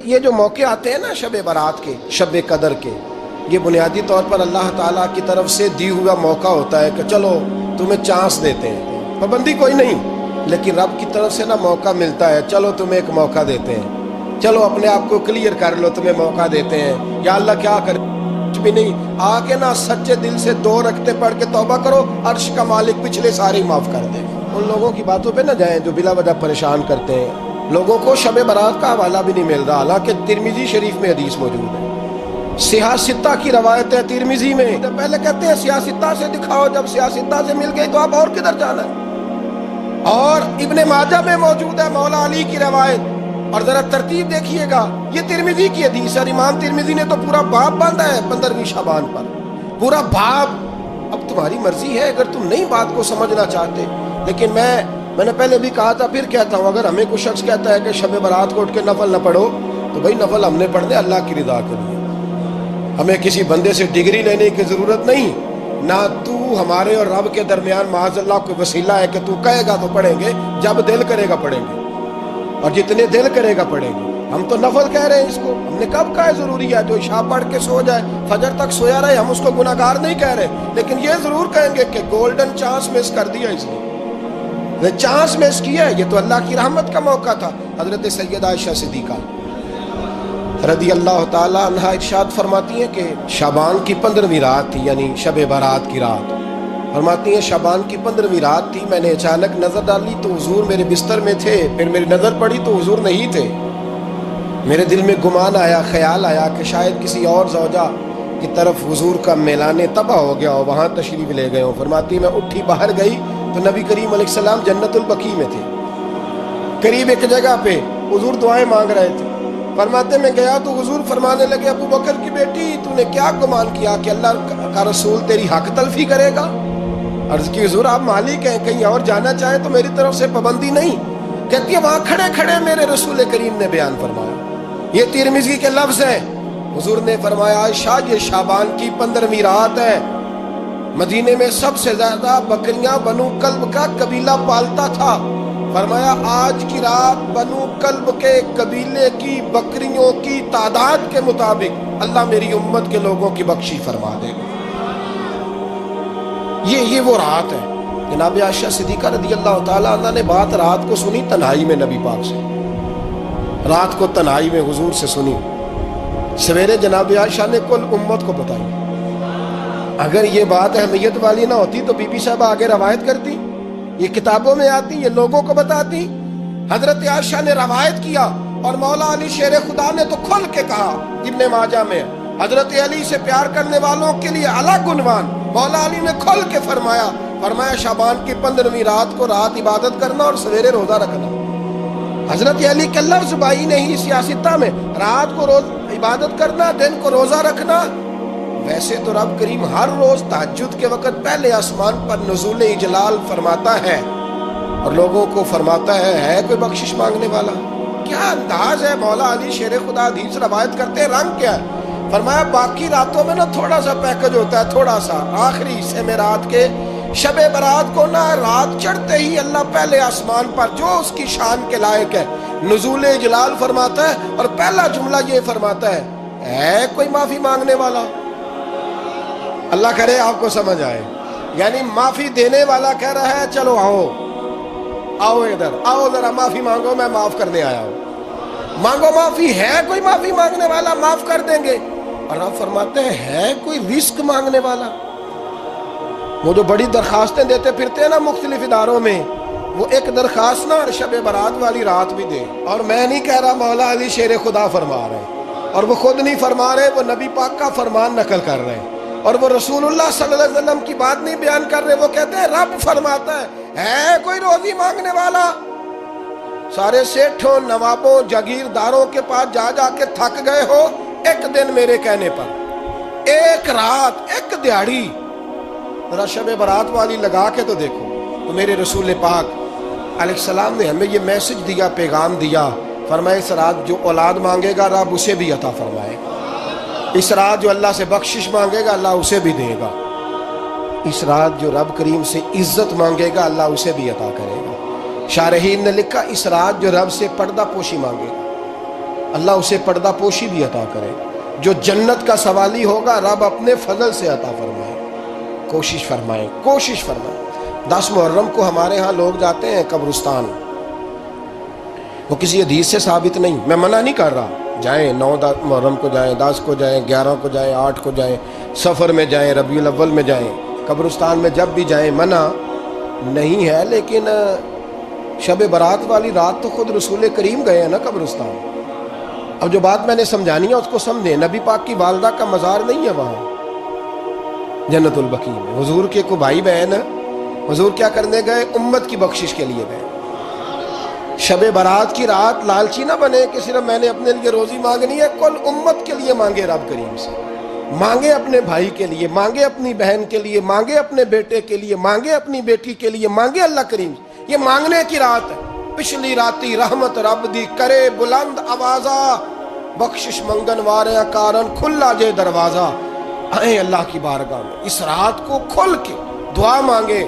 یہ جو موقع آتے ہیں نا شب برات کے، شب قدر کے، یہ بنیادی طور پر اللہ تعالیٰ کی طرف سے دی ہوا موقع ہوتا ہے کہ چلو تمہیں چانس دیتے ہیں، پابندی کوئی نہیں، لیکن رب کی طرف سے نا موقع ملتا ہے، چلو تمہیں ایک موقع دیتے ہیں، چلو اپنے آپ کو کلیئر کر لو، تمہیں موقع دیتے ہیں۔ یا اللہ کیا کرے، کچھ بھی نہیں، آ کے نا سچے دل سے 2 رکعتیں پڑھ کے توبہ کرو، عرش کا مالک پچھلے سارے معاف کر دے۔ ان لوگوں کی باتوں پہ نہ جائیں جو بلا وجہ پریشان کرتے ہیں لوگوں کو۔ شب برات کا حوالہ بھی نہیں مل رہا، حالانکہ ترمذی شریف میں حدیث موجود ہے، سیاستہ کی روایت ہے ترمذی میں۔ پہلے کہتے ہیں سیاستہ سے دکھاؤ، جب سیاستہ سے مل گئی تو اب اور کدھر جانا ہے؟ اور ابن ماجہ میں موجود ہے مولا علی کی روایت، اور ذرا ترتیب دیکھیے گا، یہ ترمذی کی حدیث ہے، اور امام ترمذی نے تو پورا باب باندھا ہے 15ویں شعبان پر، پورا باب۔ اب تمہاری مرضی ہے اگر تم نہیں بات کو سمجھنا چاہتے، لیکن میں نے پہلے بھی کہا تھا، پھر کہتا ہوں، اگر ہمیں کوئی شخص کہتا ہے کہ شب برات کو اٹھ کے نفل نہ پڑھو، تو بھائی نفل ہم نے پڑھنے اللہ کی رضا کے لیے، ہمیں کسی بندے سے ڈگری لینے کی ضرورت نہیں، نہ تو ہمارے اور رب کے درمیان معاذ اللہ کوئی وسیلہ ہے کہ تو کہے گا تو پڑھیں گے، جب دل کرے گا پڑھیں گے، اور جتنے دل کرے گا پڑھیں گے۔ ہم تو نفل کہہ رہے ہیں اس کو، ہم نے کب کہا ہے ضروری ہے جو عشاء پڑھ کے سو جائے فجر تک سویا رہے، ہم اس کو گناہ گار نہیں کہہ رہے، لیکن یہ ضرور کہیں گے کہ گولڈن چانس مس کر دیا اس نے، چانس مس کیا ہے، یہ تو اللہ کی رحمت کا موقع تھا۔ حضرت سیدہ عائشہ صدیقہ رضی اللہ تعالی عنہا ارشاد فرماتی ہیں کہ شعبان کی 15ویں رات تھی، یعنی شب برات کی رات، فرماتی ہیں شعبان کی 15ویں رات تھی، میں نے اچانک نظر ڈالی تو حضور میرے بستر میں تھے، پھر میری نظر پڑی تو حضور نہیں تھے، میرے دل میں گمان آیا، خیال آیا کہ شاید کسی اور زوجہ کی طرف حضور کا میلان تباہ ہو گیا ہو، وہاں تشریف لے گئے ہوں۔ فرماتی میں اٹھی باہر گئی تو نبی کریم علیہ السلام جنت البقیع میں تھے، قریب ایک جگہ پہ حضور دعائیں مانگ رہے تھے۔ فرماتے میں گیا تو حضور فرمانے لگے، ابو بکر کی بیٹی تو نے کیا گمان کیا کہ اللہ کا رسول تیری حق تلفی کرے گا؟ عرض کی حضور آپ مالک ہیں، کہیں اور جانا چاہیں تو میری طرف سے پابندی نہیں۔ کہتی ہے وہاں کھڑے کھڑے میرے رسول کریم نے بیان فرمایا، یہ ترمذی کے لفظ ہیں، حضور نے فرمایا عائشہ یہ شعبان کی 15ویں رات ہے، مدینے میں سب سے زیادہ بکریاں بنو کلب کا قبیلہ پالتا تھا، فرمایا آج کی رات بنو کلب کے قبیلے کی بکریوں کی تعداد کے مطابق اللہ میری امت کے لوگوں کی بخشی فرما دے گا۔ یہ وہ رات ہے۔ جناب عائشہ صدیقہ رضی اللہ تعالیٰ عنہ نے بات رات کو سنی تنہائی میں نبی پاک سے، رات کو تنہائی میں حضور سے سنی، سویرے جناب عائشہ نے کل امت کو بتائی۔ اگر یہ بات اہمیت والی نہ ہوتی تو بی بی صاحبہ آگے روایت کرتی، یہ کتابوں میں آتی، یہ لوگوں کو بتاتی۔ حضرت عائشہ نے روایت کیا اور مولا علی شیر خدا نے تو کھل کے کہا، ابن ماجہ میں حضرت علی سے پیار کرنے والوں کے لیے الگ عنوان، مولا علی نے کھل کے فرمایا شعبان کی 15ویں رات کو رات عبادت کرنا اور سویرے روزہ رکھنا۔ حضرت علی کے لفظ بائی نہیں سیاستہ میں، رات کو روز عبادت کرنا، دن کو روزہ رکھنا۔ ویسے تو رب کریم ہر روز تہجد کے وقت پہلے آسمان پر نزول اجلال فرماتا ہے اور لوگوں کو فرماتا ہے کوئی بخشش مانگنے والا؟ کیا انداز ہے مولا علی شیر خدا حدیث روایت کرتے ہیں، رنگ کیا ہے؟ فرمایا باقی راتوں میں نا تھوڑا سا پیکج ہوتا ہے، تھوڑا سا آخری حصے میں رات کے شب برات کو نا رات چڑھتے ہی اللہ پہلے آسمان پر جو اس کی شان کے لائق ہے نزول اجلال فرماتا ہے، اور پہلا جملہ یہ فرماتا ہے کوئی معافی مانگنے والا؟ اللہ کرے آپ کو سمجھ آئے، یعنی معافی دینے والا کہہ رہا ہے چلو آؤ ادھر آؤ ذرا معافی مانگو، میں معاف کرنے آیا ہوں، مانگو معافی، ہے کوئی معافی مانگنے والا؟ معاف کر دیں گے۔ اور آپ فرماتے ہیں ہے کوئی رزق مانگنے والا؟ وہ جو بڑی درخواستیں دیتے پھرتے ہیں نا مختلف اداروں میں، وہ ایک درخواست نا شب برات والی رات بھی دے۔ اور میں نہیں کہہ رہا مولا علی شیر خدا فرما رہے ہیں، اور وہ خود نہیں فرما رہے، وہ نبی پاک کا فرمان نقل کر رہے ہیں، اور وہ رسول اللہ صلی اللہ علیہ وسلم کی بات نہیں بیان کر رہے، وہ کہتے ہیں رب فرماتا ہے کوئی روزی مانگنے والا؟ سارے سیٹھوں نوابوں جاگیرداروں کے پاس جا جا کے تھک گئے ہو، ایک دن میرے کہنے پر، ایک رات، ایک دیہڑی ذرا شب برات والی لگا کے تو دیکھو۔ تو میرے رسول پاک علیہ السلام نے ہمیں یہ میسج دیا، پیغام دیا، فرمائے اس رات جو اولاد مانگے گا رب اسے بھی عطا فرمائے گا، اس رات جو اللہ سے بخشش مانگے گا اللہ اسے بھی دے گا، اس رات جو رب کریم سے عزت مانگے گا اللہ اسے بھی عطا کرے گا۔ شارحین نے لکھا اس رات جو رب سے پردہ پوشی مانگے گا اللہ اسے پردہ پوشی بھی عطا کرے. جو جنت کا سوالی ہوگا رب اپنے فضل سے عطا فرمائے. کوشش فرمائیں, کوشش فرمائیں. 10 محرم کو ہمارے ہاں لوگ جاتے ہیں قبرستان. وہ کسی حدیث سے ثابت نہیں, میں منع نہیں کر رہا, جائیں 9 محرم کو جائیں, 10 کو جائیں, 11 کو جائیں, 8 کو جائیں, سفر میں جائیں, ربیع الاول میں جائیں, قبرستان میں جب بھی جائیں, منع نہیں ہے. لیکن شب برات والی رات تو خود رسول کریم گئے ہیں نا قبرستان. اب جو بات میں نے سمجھانی ہے اس کو سمجھیں. نبی پاک کی والدہ کا مزار نہیں ہے وہاں جنت البقیع میں. حضور کے کو بھائی بہن, حضور کیا کرنے گئے؟ امت کی بخشش کے لیے گئے. شب برات کی رات لالچی نہ بنے کہ صرف میں نے اپنے لیے روزی مانگنی ہے. کل امت کے لیے مانگے رب کریم سے. مانگے اپنے بھائی کے لیے, مانگے اپنی بہن کے لیے, مانگے اپنے بیٹے کے لیے, مانگے اپنی بیٹی کے لیے, مانگے اللہ کریم سے. یہ مانگنے کی رات ہے. پچھلی راتی رحمت رب دی کرے بلند آوازہ, بخشش منگن وارے کارن کھلا جے دروازہ. آئیں اللہ کی بارگاہ میں اس رات کو کھل کے دعا مانگے.